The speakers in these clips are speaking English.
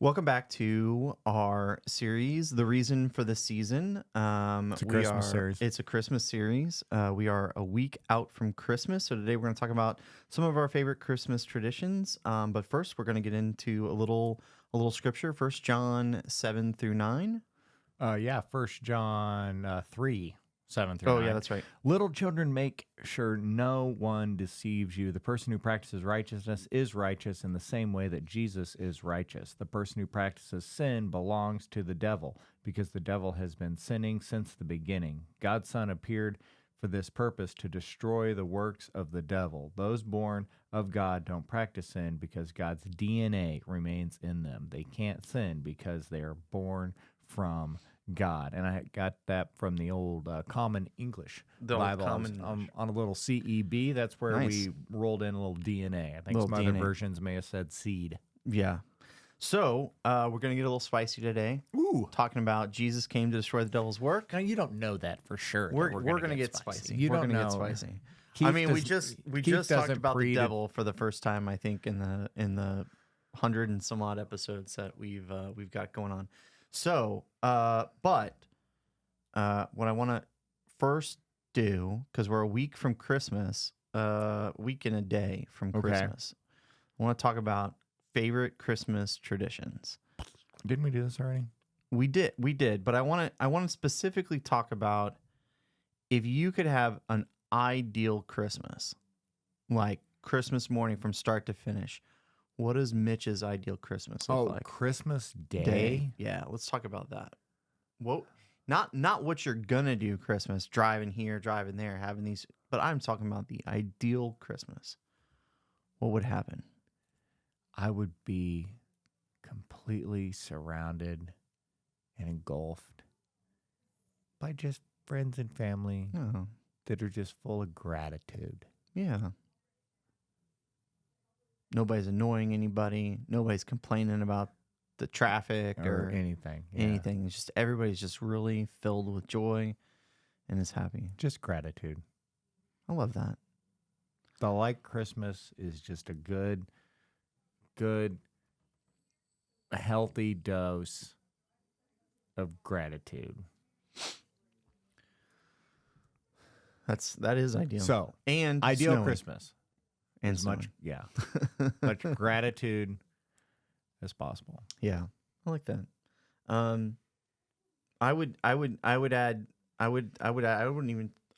Welcome back to our series, The Reason for the Season. It's a Christmas series. It's a Christmas series. We are a week out from Christmas, so today we're going to talk about some of our favorite Christmas traditions. But first, we're going to get into a little scripture. 1 John 7 through 9. 1 John 3, 7 through Oh, 9. yeah, that's right. Little children, make sure no one deceives you. The person who practices righteousness is righteous in the same way that Jesus is righteous. The person who practices sin belongs to the devil, because the devil has been sinning since the beginning. God's Son appeared for this purpose, to destroy the works of the devil. Those born of God don't practice sin because God's DNA remains in them. They can't sin because they are born from God. And I got that from the old Common English The Bible. old Common English. On a little CEB. That's where Nice. we rolled in a little DNA. I think Little some other DNA. versions may have said seed. Yeah. So we're going to get a little spicy today. Ooh. Talking about Jesus came to destroy the devil's work. Now, you don't know that for sure. We're going to get spicy. You We're don't gonna know. get spicy. Keith I mean, we does- just Keith talked doesn't about the pre- devil for the first time, I think, in the 100 and some odd episodes that we've got going on. So, but what I want to first do, because we're a week from Christmas, week and a day from Okay. Christmas, I want to talk about favorite Christmas traditions. Didn't we do this already? We did, but I want to specifically talk about if you could have an ideal Christmas, like Christmas morning from start to finish. What does Mitch's ideal Christmas look like? Christmas Day? Yeah, let's talk about that. What? Not what you're gonna do Christmas, driving here, driving there, having these, but I'm talking about the ideal Christmas. What would happen? I would be completely surrounded and engulfed by just friends and family Oh, that are just full of gratitude. yeah. Nobody's annoying anybody. Nobody's complaining about the traffic Or or anything. Yeah. anything. It's just everybody's just really filled with joy and is happy. Just gratitude. I love that. The like Christmas is just a good, healthy dose of gratitude. That is ideal. So, and ideal snowy. Christmas. And As much, much gratitude as possible. Yeah, I like that. I didn't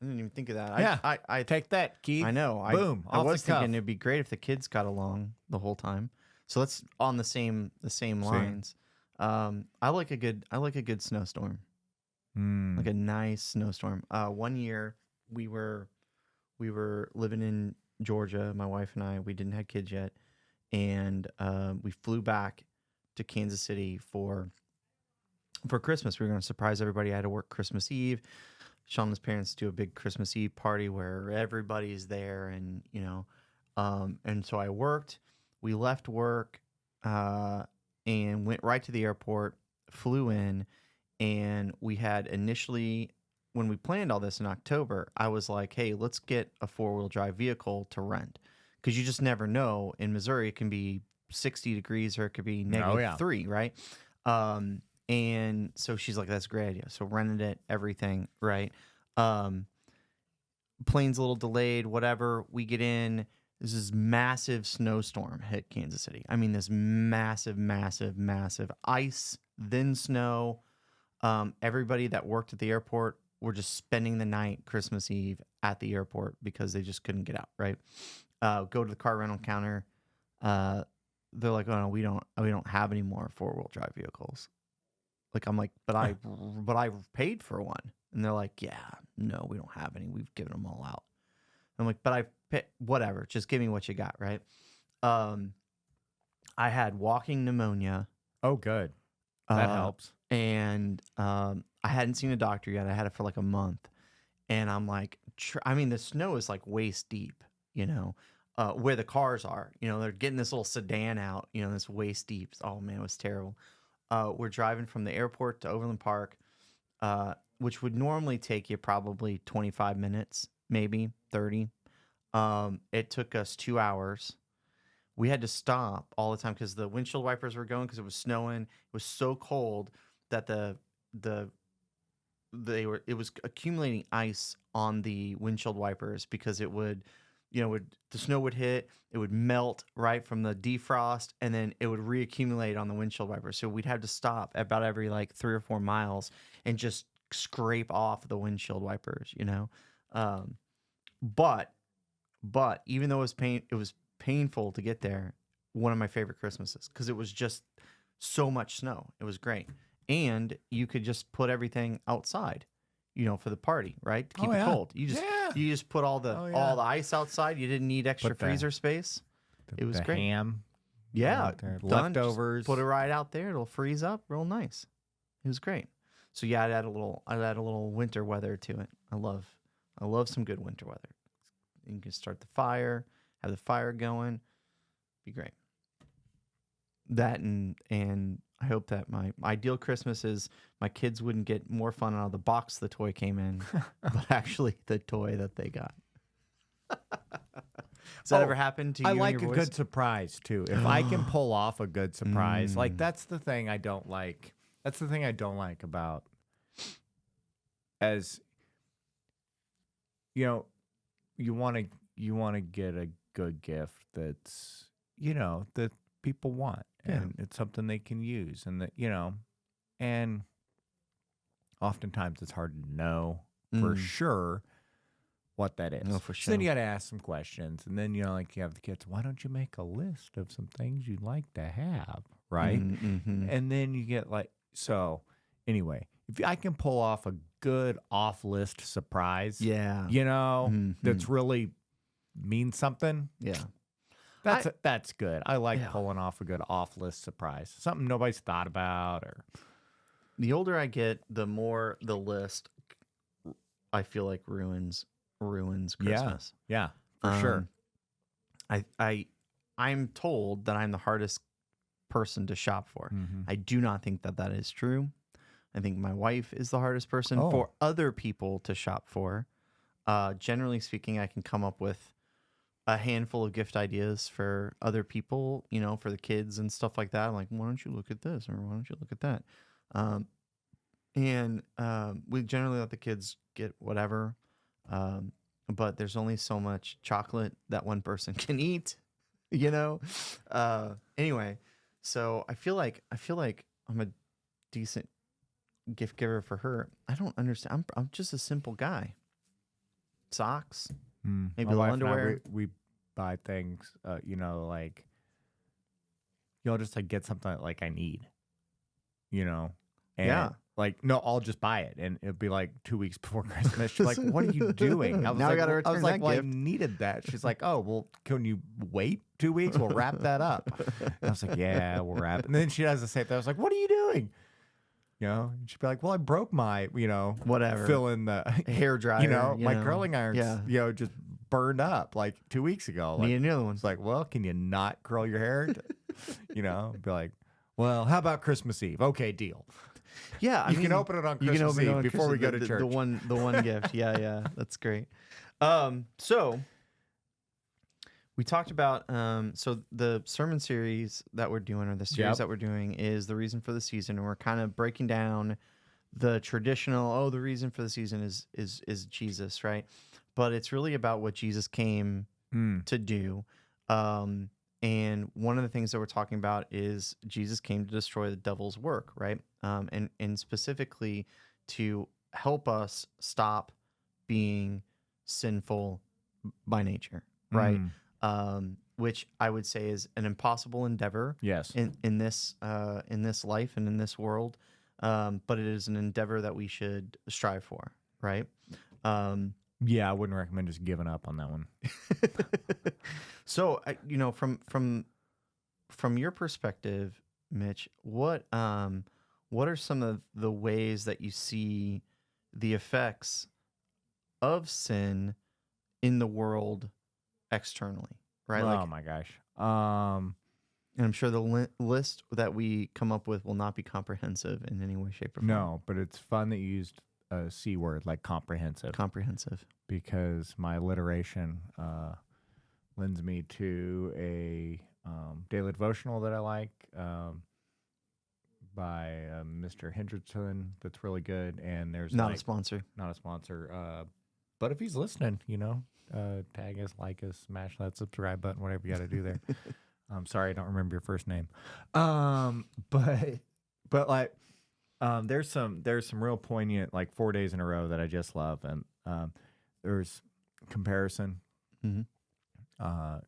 even think of that. Yeah. I Take that, Keith. I know. Boom. I off was the cuff. thinking it'd be great if the kids got along the whole time. So let's on the same lines. I like a good snowstorm. Mm. Like a nice snowstorm. One year we were living in Georgia, my wife and I. We didn't have kids yet, and we flew back to Kansas City for Christmas. We were going to surprise everybody. I had to work Christmas Eve. Shauna's parents do a big Christmas Eve party where everybody's there, and and so I worked. We left work and went right to the airport. Flew in, and we had initially, when we planned all this in October, I was like, hey, let's get a 4-wheel drive vehicle to rent. Because you just never know. In Missouri, it can be 60 degrees or it could be -3, right? And so she's like, that's a great idea. So rented it, everything, right? Plane's a little delayed, whatever. We get in. This is massive snowstorm hit Kansas City. I mean, this massive, massive, massive ice, then snow. Everybody that worked at the airport were just spending the night Christmas Eve at the airport because they just couldn't get out, right? Go to the car rental counter. They're like, oh no, we don't have any more 4-wheel drive vehicles. Like, I'm like, but I paid for one. And they're like, yeah, no, we don't have any. We've given them all out. I'm like, but I paid, whatever. Just give me what you got, right? I had walking pneumonia. Oh, good. That helps. And I hadn't seen a doctor yet. I had it for like a month. And I'm like, I mean, the snow is like waist deep, where the cars are. They're getting this little sedan out, this waist deep. Oh, man, it was terrible. We're driving from the airport to Overland Park, which would normally take you probably 25 minutes, maybe 30. It took us 2 hours. we had to stop all the time because the windshield wipers were going because it was snowing. It was so cold that the it was accumulating ice on the windshield wipers because it would, the snow would hit, it would melt right from the defrost, and then it would reaccumulate on the windshield wipers. So we'd have to stop about every like 3 or 4 miles and just scrape off the windshield wipers. Um, but even though it was painful to get there. One of my favorite Christmases because it was just so much snow. It was great, and you could just put everything outside, for the party, right? To keep it cold. You just put all the ice outside. You didn't need extra freezer space. It was great. Ham, Yeah, done, leftovers. leftovers. Put it right out there. It'll freeze up real nice. It was great. So yeah, I'd add a little winter weather to it. I love some good winter weather. You can start the fire, have the fire going. Be great. That and I hope that my ideal Christmas is my kids wouldn't get more fun out of the box the toy came in, but actually the toy that they got. Does that ever happen to you? I and like your a boys? good surprise too. If I can pull off a good surprise, like that's the thing I don't like. That's the thing I don't like about as you want to get a good gift that's that people want and it's something they can use and and oftentimes it's hard to know for sure what that is. No, for So then sure. you got to ask some questions and then you have the kids, why don't you make a list of some things you'd like to have, right? Mm-hmm. And then you get so anyway, if I can pull off a good off list surprise, that's really means something. Yeah. That's good. I like Yeah. pulling off a good off list surprise. Something nobody's thought about or The older I get, the more the list I feel like ruins Christmas. Yeah, for sure. I'm told that I'm the hardest person to shop for. Mhm. I do not think that is true. I think my wife is the hardest person for other people to shop for. Generally speaking, I can come up with a handful of gift ideas for other people, for the kids and stuff like that. I'm like, why don't you look at this or why don't you look at that? We generally let the kids get whatever. But there's only so much chocolate that one person can eat, Anyway, so I feel like I'm a decent gift giver for her. I don't understand. I'm just a simple guy. Socks, maybe My a little wife and I, underwear. we buy things, like just like get something like I need, and Yeah. like no, I'll just buy it, and it'll be like 2 weeks before Christmas. She's like, "What are you doing?" I was Now I like, gotta I was return like, that "Well, I gift." needed that." She's like, "Oh, well, can you wait 2 weeks? We'll wrap that up." And I was like, "Yeah, we'll wrap." And then she has the same thing. I was like, "What are you doing?" And she'd be like, "Well, I broke my, Whatever. fill in the Hair dryer. my curling irons, Yeah. just burned up like 2 weeks ago." Like, Need another one. it's like, well, can you not curl your hair? Be like, well, how about Christmas Eve? Okay, deal. Yeah, I You mean, can open it on you can Christmas open it Eve on before we Christmas- go to church. The one gift. Yeah, that's great. So we talked about so the sermon series that we're doing, or the series that we're doing, is the reason for the season, and we're kind of breaking down the traditional. The reason for the season is Jesus, right? But it's really about what Jesus came to do. And one of the things that we're talking about is Jesus came to destroy the devil's work, right? And specifically to help us stop being sinful by nature, right? Which I would say is an impossible endeavor. Yes. In this life and in this world, but it is an endeavor that we should strive for, right? Yeah, I wouldn't recommend just giving up on that one. So, from your perspective, Mitch, what are some of the ways that you see the effects of sin in the world externally, right? Oh my gosh. And I'm sure the list that we come up with will not be comprehensive in any way, shape, or form. No, but it's fun that you used a C word like comprehensive. Comprehensive. Because my alliteration lends me to a daily devotional that I like by Mr. Hendrickson that's really good. And there's Not a like sponsor. not a sponsor, but if he's listening, tag us, like us, smash that subscribe button, whatever you got to do there. I'm sorry, I don't remember your first name. But like, there's some real poignant like 4 days in a row that I just love, and there's comparison, Hmm.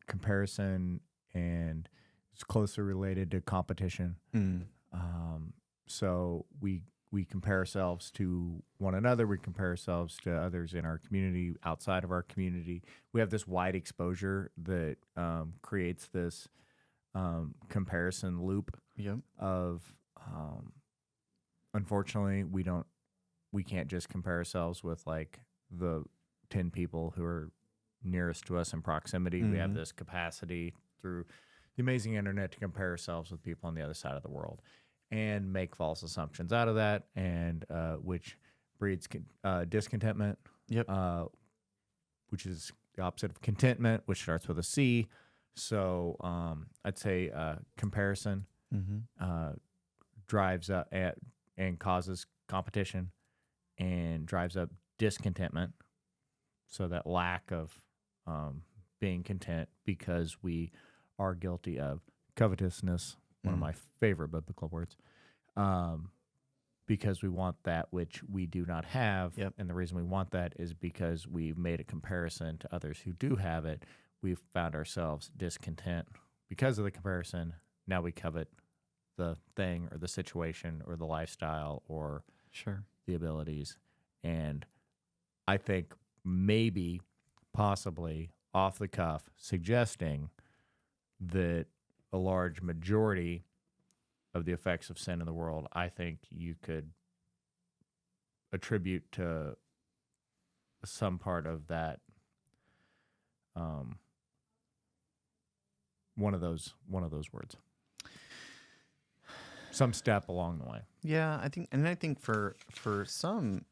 comparison, and it's closely related to competition. Mm. So we compare ourselves to one another. We compare ourselves to others in our community, outside of our community. We have this wide exposure that creates this comparison loop Yep. of unfortunately we can't just compare ourselves with like the 10 people who are nearest to us in proximity. We have Mhm. this capacity through the amazing internet to compare ourselves with people on the other side of the world and make false assumptions out of that, and which breeds discontentment, Yep. which is the opposite of contentment, which starts with a C. So I'd say comparison Hmm. drives up and causes competition and drives up discontentment. So that lack of being content because we are guilty of covetousness, one of Mm. my favorite biblical words, because we want that which we do not have. Yep. And the reason we want that is because we've made a comparison to others who do have it. We've found ourselves discontent because of the comparison. Now we covet the thing or the situation or the lifestyle or Sure. the abilities. And I think maybe, possibly off the cuff, suggesting that a large majority of the effects of sin in the world, I think you could attribute to some part of that, one of those words, some step along the way, Yeah, I think for some,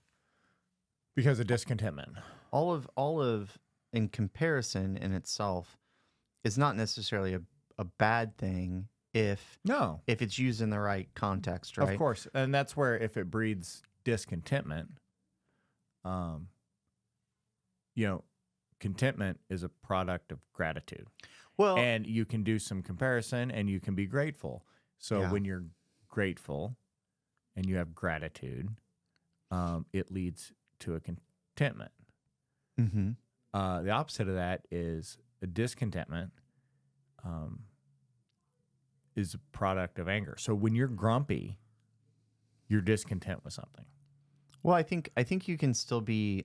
because of discontentment. all of in comparison in itself is not necessarily a bad thing No, if it's used in the right context, of right? course, and that's where if it breeds discontentment, um, contentment is a product of gratitude. Well, And you can do some comparison and you can be grateful. So yeah. when you're grateful and you have gratitude, it leads to a contentment. Mm-hmm. The opposite of that is a discontentment, is a product of anger. So when you're grumpy, you're discontent with something. Well, I think you can still be.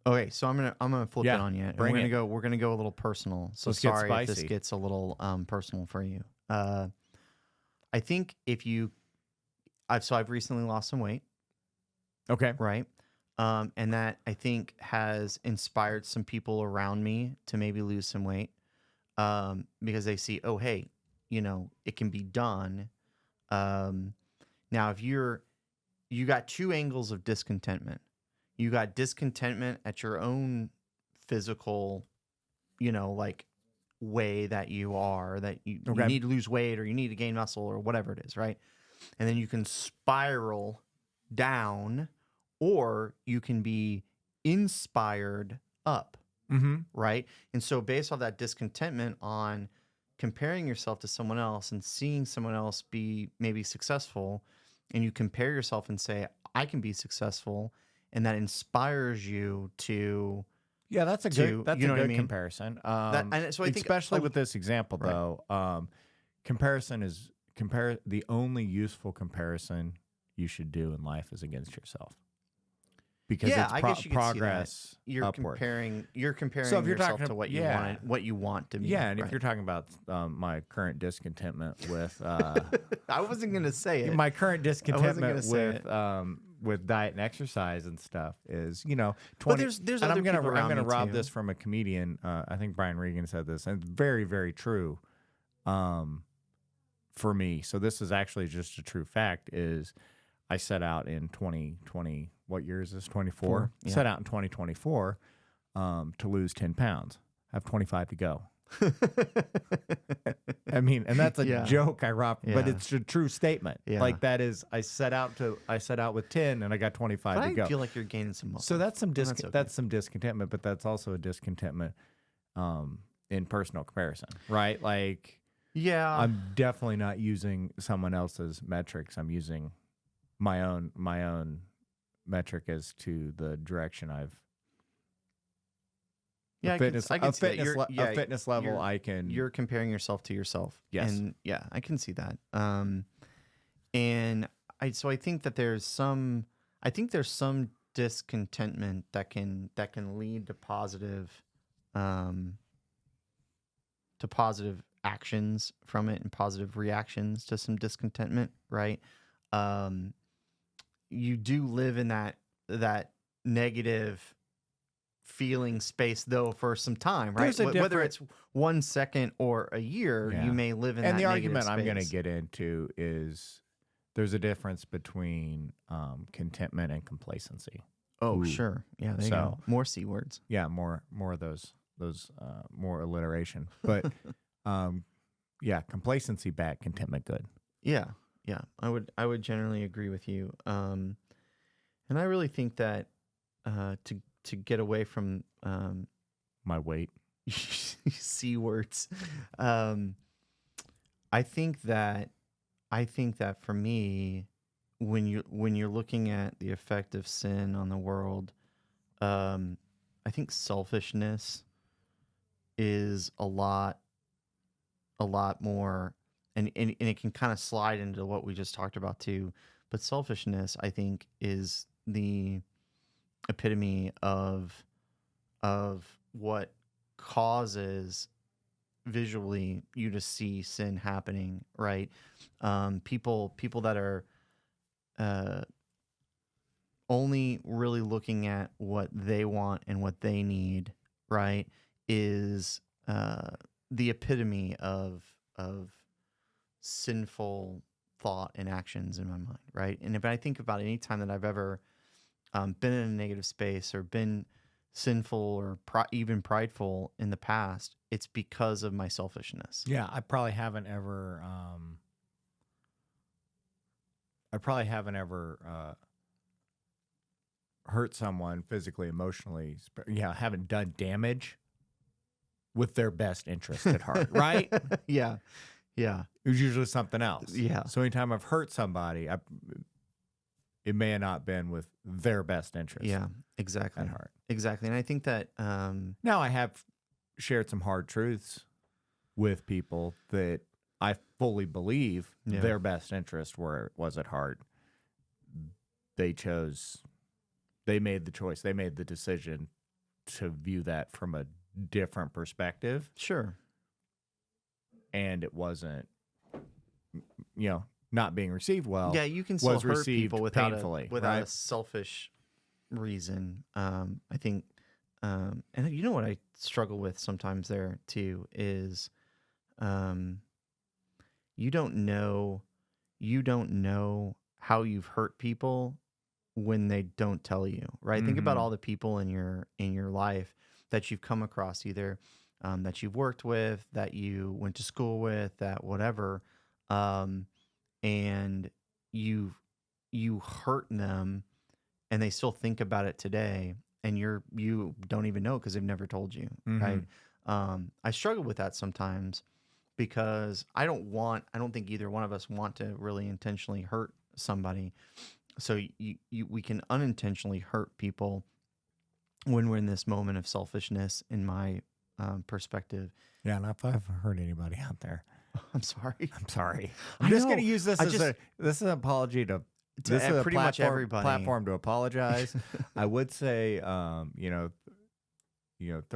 Okay, so I'm gonna flip it Yeah, on you, and bring it. we're gonna go a little personal. So Let's get sorry if this spicy. gets a little personal for you. I think if you, I've recently lost some weight, Okay. right? And that I think has inspired some people around me to maybe lose some weight, because they see, oh, hey, it can be done. Now, if you got two angles of discontentment. You got discontentment at your own physical, like way that you are, that you Okay. need to lose weight or you need to gain muscle or whatever it is, right? And then you can spiral down, or you can be inspired up, Mm-hmm. right? And so based off that discontentment on comparing yourself to someone else and seeing someone else be maybe successful, and you compare yourself and say, I can be successful, and that inspires you to Yeah, that's a to good. That's you a know what I good mean? comparison. And so I think Especially with this example, Right. though, comparison is the only useful comparison you should do in life is against yourself, because yeah, it's I guess you could progress see that. You're upward. comparing So if you're yourself talking to what yeah. what you want to be. Yeah, and if right. you're talking about my current discontentment with I wasn't gonna say it. my current discontentment gonna say with diet and exercise and stuff is 20. But there's and other I'm gonna people around me rob too. this from a comedian. I think Brian Regan said this, and it's very, very true. For me, so this is actually just a true fact. Is I set out in 2020. What year is this? 24. Yeah. Set out in 2024 to lose 10 pounds. I have 25 to go. I mean, and that's a Yeah. joke I rock, but Yeah. it's a true statement. Yeah. Like that is, I set out with 10 and I got 25 But to I go. feel like you're gaining some muscle. So that's some and that's okay. that's some discontentment, but that's also a discontentment in personal comparison, right? Like Yeah. I'm definitely not using someone else's metrics. I'm using my own metric as to the direction I've Yeah, I can see that. a fitness level you're, I can. you're comparing yourself to yourself. Yes. And yeah, I can see that. And I think that there's some discontentment that can lead um to positive actions from it and positive reactions to some discontentment, right? Um you do live in that negative feeling space though for some time, right? There's a Whether different, it's 1 second or a year, yeah. you may live in And that the negative argument I'm going to space. get into is there's a difference between contentment and complacency. Oh, Ooh. sure. Yeah, there you go. So More C words. yeah, more of those more alliteration, but yeah, complacency bad, contentment good. Yeah. Yeah. I would generally agree with you. And I really think that to get away from My weight. C words, I think that for me, when you're looking at the effect of sin on the world, I think selfishness is a lot more, and it can kind of slide into what we just talked about too. But selfishness, I think, is the epitome of what causes visually you to see sin happening, right? People that are uh, only really looking at what they want and what they need, right, is the epitome of sinful thought and actions in my mind, right? And if I think about any time that I've ever been in a negative space or been sinful or even prideful in the past, it's because of my selfishness. Yeah, I probably haven't ever. Hurt someone physically, emotionally. Yeah, haven't done damage with their best interest at heart, right? Yeah. Yeah. It was usually something else. Yeah. So anytime I've hurt somebody, it may have not been with their best interest. Yeah. Exactly. At heart. Exactly. And I think that now I have shared some hard truths with people that I fully believe their best interest was at heart. They made the choice. They made the decision to view that from a different perspective. Sure. And it wasn't, not being received well. Yeah, you can still was hurt received people without painfully, a selfish reason. I think, and you know what I struggle with sometimes there too is, you don't know how you've hurt people when they don't tell you, right? Think about all the people in your life that you've come across, either that you've worked with, that you went to school with, that whatever, and you hurt them, and they still think about it today, and you don't even know because they've never told you, right? I struggle with that sometimes because I don't think either one of us want to really intentionally hurt somebody. So we can unintentionally hurt people when we're in this moment of selfishness, in my perspective. Yeah, and if I've hurt anybody out there, I'm sorry. I'm sorry. I I'm just know. going to use this this is an apology to this is pretty much everybody. Platform to apologize. I would say, throw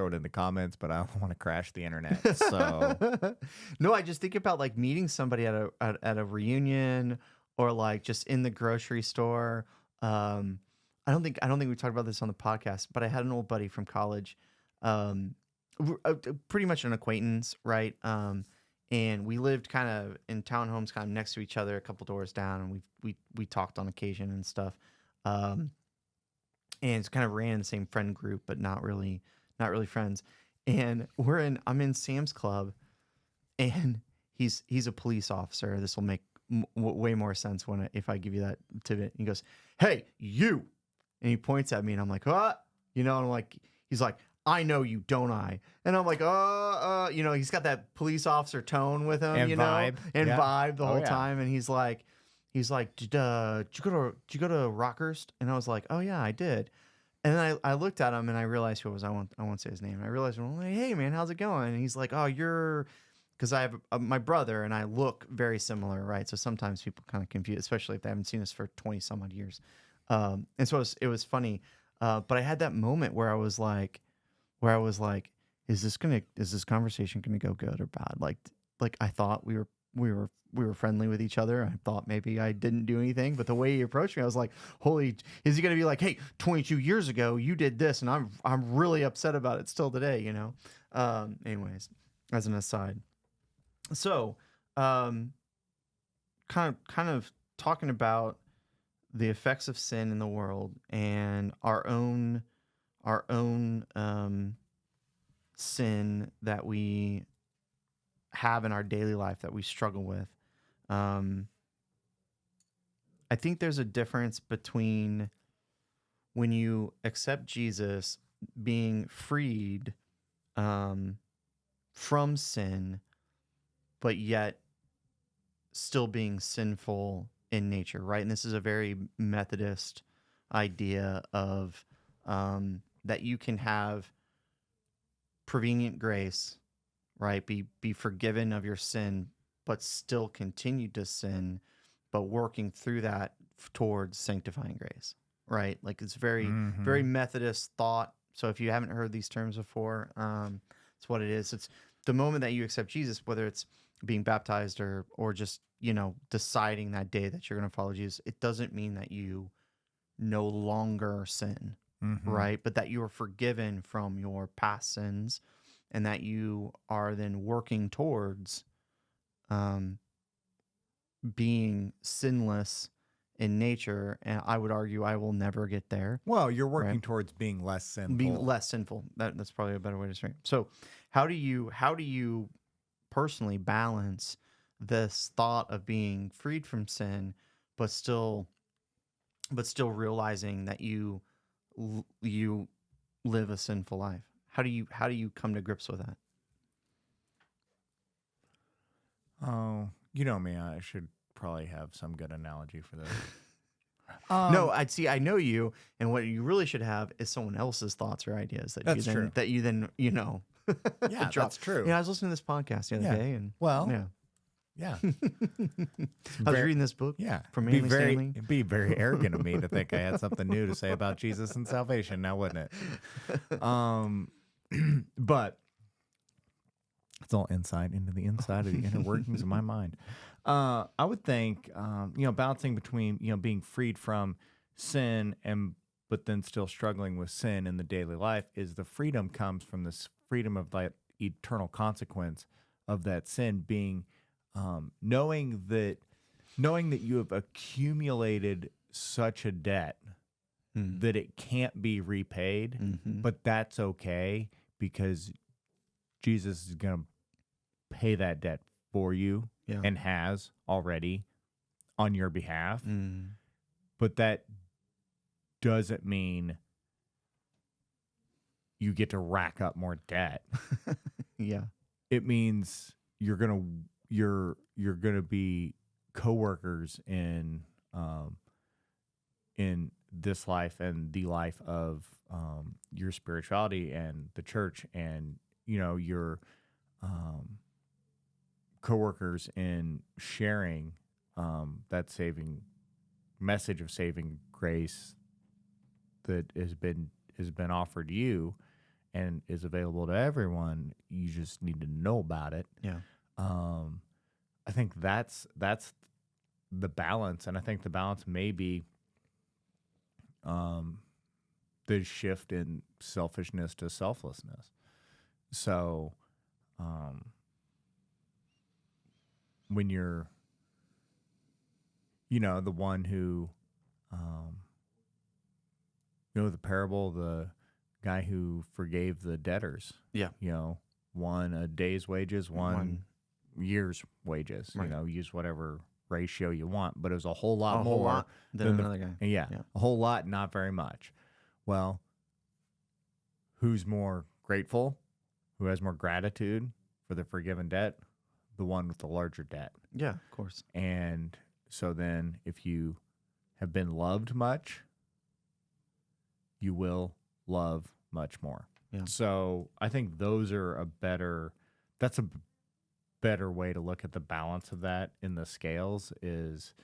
it in the comments, but I don't want to crash the internet. So no, I just think about like meeting somebody at a reunion, or like just in the grocery store. I don't think we talked about this on the podcast, but I had an old buddy from college, pretty much an acquaintance, right? And we lived kind of in townhomes, kind of next to each other, a couple doors down, and we talked on occasion and stuff. And it's kind of ran in the same friend group, but not really friends. and I'm in Sam's Club, and he's a police officer. This will make way more sense if I give you that tidbit. He goes, "Hey, you," and he points at me, and I'm like, "What?" And I'm like, he's like, "I know you, don't I?" And I'm like, he's got that police officer tone with him, And vibe. and Yeah. vibe the Oh, whole yeah. time, and he's like, did you go to Rockhurst? And I was like, "Oh yeah, I did." And then I looked at him and I realized who it was. I won't say his name. I realized, well, like, "Hey man, how's it going?" And he's like, "Oh, you're," because I have my brother and I look very similar, right? So sometimes people kind of confuse, especially if they haven't seen us for 20 some odd years. And so it was funny. But I had that moment where I was like, is this conversation gonna go good or bad? Like I thought we were friendly with each other. I thought maybe I didn't do anything, but the way he approached me, I was like, holy, is he gonna be like, "Hey, 22 years ago you did this, and I'm really upset about it still today." Anyways, as an aside. So, um, kind of talking about the effects of sin in the world and our own sin that we have in our daily life that we struggle with. Um, I think there's a difference between when you accept Jesus, being freed um, from sin, but yet still being sinful in nature, right? And this is a very Methodist idea of that you can have prevenient grace, right? Be forgiven of your sin, but still continue to sin, but working through that towards sanctifying grace, right? Like it's very, very Mm-hmm. Methodist thought. So if you haven't heard these terms before, it's what it is. It's the moment that you accept Jesus, whether it's being baptized or just deciding that day that you're going to follow Jesus. It doesn't mean that you no longer sin, Mm-hmm. right? But that you are forgiven from your past sins and that you are then working towards um, being sinless in nature. And I would argue I will never get there, Well, you're right? working towards being less Being sinful. less sinful. That's probably a better way to say it. So, how do you personally balance this thought of being freed from sin, but still realizing that you live a sinful life? How do you come to grips with that? Oh, you know me. I should probably have some good analogy for this. No, Um, I'd see. I know you, and what you really should have is someone else's thoughts or ideas that you that's then true. that you then Yeah, drop. that's true. I was listening to this podcast the other Yeah. day, and Well, yeah, yeah. It's I was very, reading this book yeah. from Manly Stanley. It'd be very arrogant of me to think I had something new to say about Jesus and salvation now, wouldn't it? Um, but it's all insight into the inside of the inner workings of my mind. I would think, balancing between, being freed from sin and but then still struggling with sin in the daily life is the freedom comes from this freedom of that eternal consequence of that sin being knowing that you have accumulated such a debt Mm. that it can't be repaid, Mm-hmm. but that's okay because Jesus is going to pay that debt for you Yeah. and has already on your behalf. Mm. But that doesn't mean you get to rack up more debt. Yeah. It means you're gonna be coworkers in this life and the life of your spirituality and the church, and your um, coworkers in sharing that saving message of saving grace that has been offered you and is available to everyone. You just need to know about it. Yeah. Um, I think that's the balance, and I think the balance may be um, the shift in selfishness to selflessness. So um, when you're, the one who, the parable, the guy who forgave the debtors. Yeah. One a day's wages, one year's wages. Right. Use whatever ratio you want, but it was a whole lot A more whole lot than than another guy. yeah, a whole lot, not very much. Well, who's more grateful? Who has more gratitude for the forgiven debt? The one with the larger debt. Yeah, of course. And so then if you have been loved much, you will love much more. Yeah. So I think that's a better way to look at the balance of that in the scales is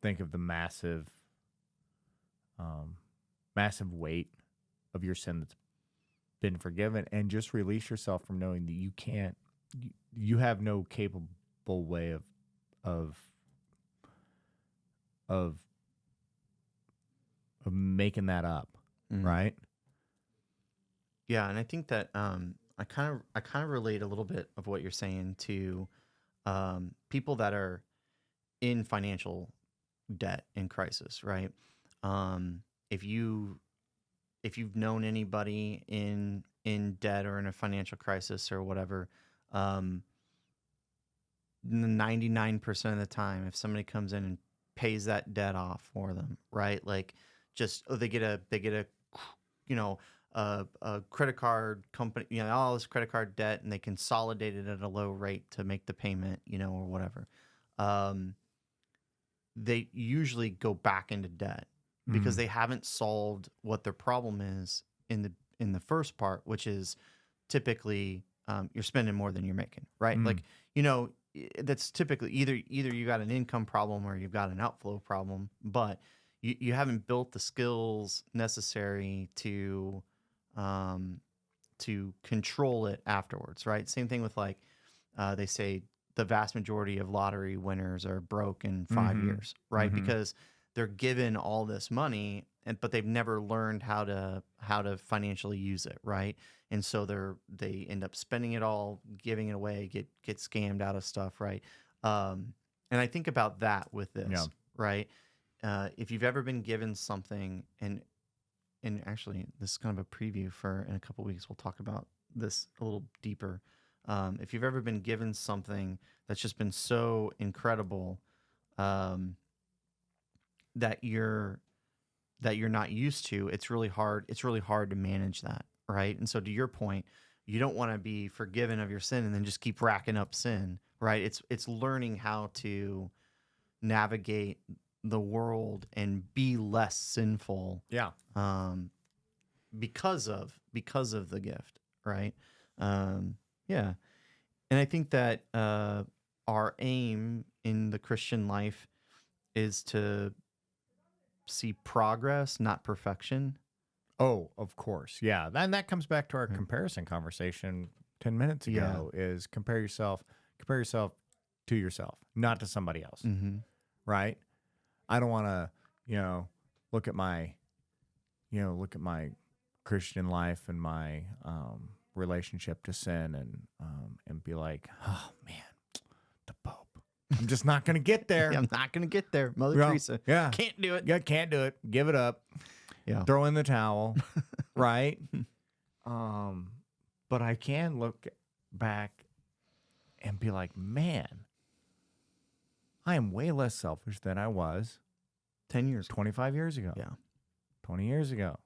think of the massive weight of your sin that's been forgiven, and just release yourself from knowing that you have no capable way of making that up, right? Yeah, and I think that I kind of relate a little bit of what you're saying to people that are in financial debt and crisis, right? If you've known anybody in debt or in a financial crisis or whatever, 99% of the time, if somebody comes in and pays that debt off for them, right? Like, just they get a a credit card company, all this credit card debt, and they consolidate it at a low rate to make the payment, or whatever. They usually go back into debt because they haven't solved what their problem is in the first part, which is typically you're spending more than you're making, right? Like, that's typically either you got an income problem or you've got an outflow problem, but you haven't built the skills necessary to control it afterwards, right? Same thing with like they say the vast majority of lottery winners are broke in 5 years, right? Because they're given all this money, but they've never learned how to financially use it, right? And so they end up spending it all, giving it away, get scammed out of stuff, right? And I think about that with this, right? If you've ever been given something, and actually this is kind of a preview for in a couple weeks, we'll talk about this a little deeper. If you've ever been given something that's just been so incredible that you're not used to, it's really hard to manage that, right? And so to your point, you don't want to be forgiven of your sin and then just keep racking up sin, right? It's learning how to navigate the world and be less sinful. Yeah. Because of the gift, right? Yeah. And I think that our aim in the Christian life is to see progress, not perfection. Oh, of course. Yeah. And that comes back to our comparison conversation 10 minutes ago is compare yourself to yourself, not to somebody else. Right? I don't want to, look at my Christian life and my relationship to sin and be like, oh man, the Pope. I'm just not going to get there. I'm not going to get there. Mother Teresa. Yeah. Can't do it. Yeah, can't do it. Give it up. Yeah. Throw in the towel. Right? But I can look back and be like, man, I am way less selfish than I was 10 years, 25 years ago. Yeah. 20 years ago.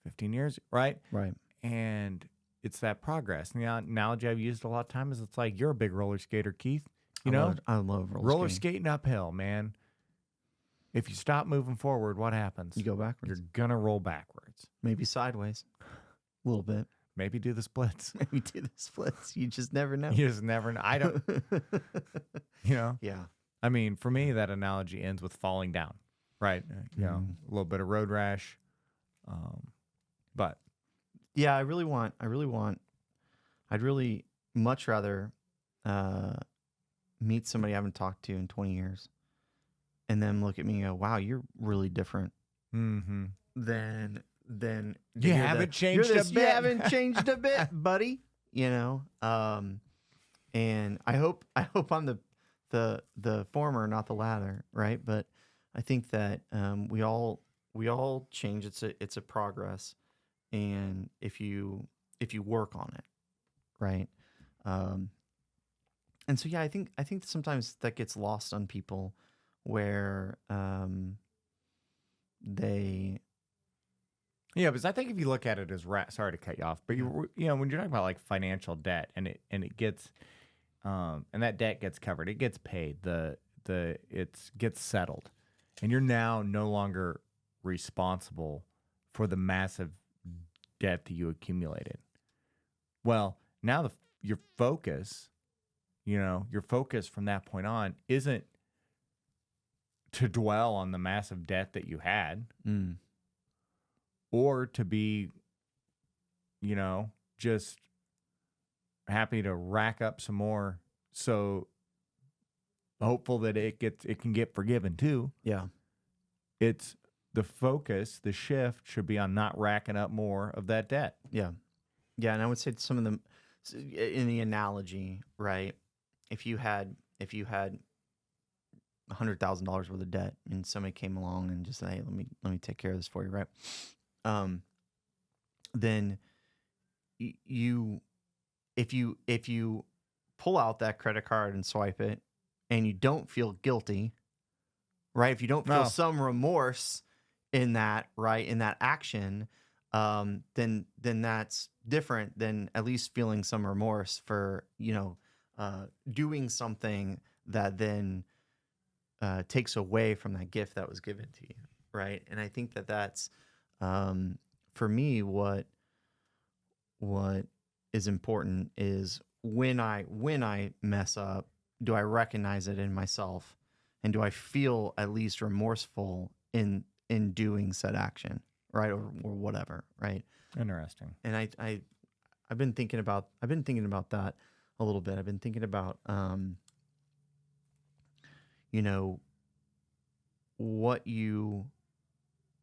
15 years, right? Right. And it's that progress. And the analogy I've used a lot of times is it's like you're a big roller skater, Keith. I love roller skating uphill, man. If you stop moving forward, what happens? You go backwards. You're gonna roll backwards. Maybe sideways, a little bit. Maybe do the splits. Maybe do the splits. You just never know. You just never know. I don't. Yeah. I mean, for me, that analogy ends with falling down, right? A little bit of road rash. But yeah, I'd really much rather meet somebody I haven't talked to in 20 years and then look at me and go, wow, you're really different than you haven't changed a bit. You haven't changed a bit, buddy. And I hope I'm the former, not the latter, right? But I think that we all we all change. It's a progress, and if you work on it, right? Um, and so yeah, I think sometimes that gets lost on people, where they Yeah, because I think if you look at it as sorry to cut you off, but yeah you know when you're talking about like financial debt and it gets and that debt gets covered, it gets paid, it gets settled, and you're now no longer responsible for the massive debt that you accumulated. Well, now your focus, your focus from that point on isn't to dwell on the massive debt that you had mm, or to be, just happy to rack up some more, so hopeful that it can get forgiven too. yeah It's the focus, the shift should be on not racking up more of that debt. yeah yeah. And I would say some of them, in the analogy, right? If you had $100,000 worth of debt, and somebody came along and just said, "Hey, let me take care of this for you," right? Um, then you if you pull out that credit card and swipe it, and you don't feel guilty, right? If you don't feel No. some remorse in that, right, in that action, then that's different than at least feeling some remorse for doing something that then takes away from that gift that was given to you, right? And I think that that's for me what is important is when I mess up, do I recognize it in myself, and do I feel at least remorseful in doing said action, right, or whatever, right? Interesting. And I've been thinking about that a little bit. I've been thinking about you know what you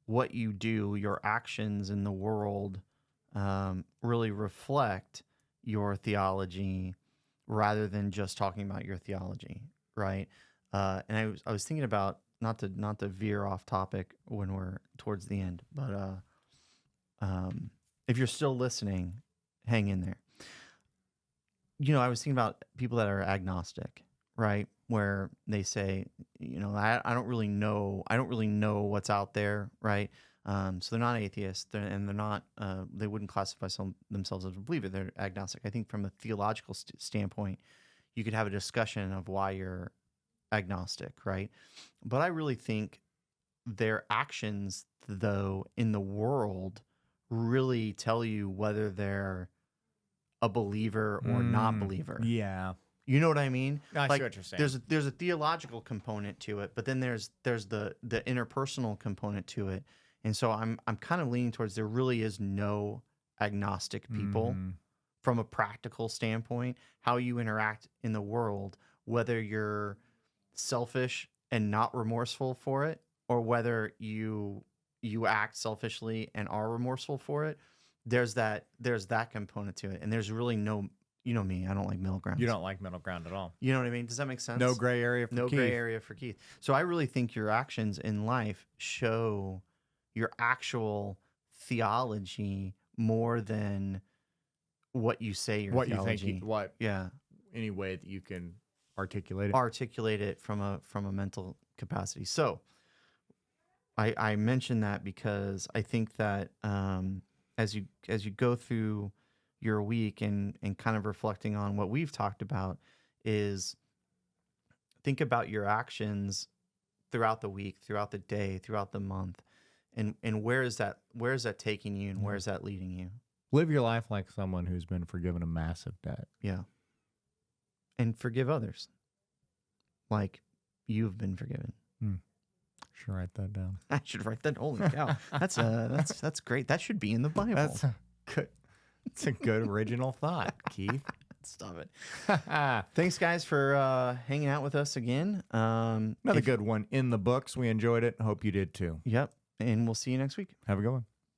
what you do, your actions in the world, really reflect your theology, rather than just talking about your theology, right? And I was thinking about, not to veer off topic when we're towards the end, but if you're still listening, hang in there. I was thinking about people that are agnostic, right? Where they say, I don't really know. I don't really know what's out there, right? So they're not atheists, and they're not. They wouldn't classify themselves as a believer. They're agnostic. I think from a theological standpoint, you could have a discussion of why you're agnostic, right? But I really think their actions, though, in the world, really tell you whether they're a believer or not believer. Yeah. You know what I mean? I see Like, what you're saying. there's a theological component to it, but then there's the interpersonal component to it. And so I'm kind of leaning towards, there really is no agnostic people Mhm. from a practical standpoint. How you interact in the world, whether you're selfish and not remorseful for it, or whether you act selfishly and are remorseful for it, there's that component to it. And there's really no, me, I don't like middle grounds. You don't like middle ground at all. You know what I mean? Does that make sense? No gray area for No Keith. gray area for Keith. So I really think your actions in life show your actual theology more than what you say your What theology. you think? What Yeah, any way that you can articulate it? articulate it from a mental capacity. So I mention that because I think that as you go through your week, and kind of reflecting on what we've talked about, is think about your actions throughout the week, throughout the day, throughout the month, and where is that taking you, and where is that leading you? Live your life like someone who's been forgiven a massive debt. Yeah. And forgive others like you've been forgiven. Should write that down. I should write that. Holy cow. That's great. That should be in the Bible. That's a good original thought, Keith. Stop it. Thanks, guys, for hanging out with us again. Another good one in the books. We enjoyed it. Hope you did too. Yep. And we'll see you next week. Have a good one.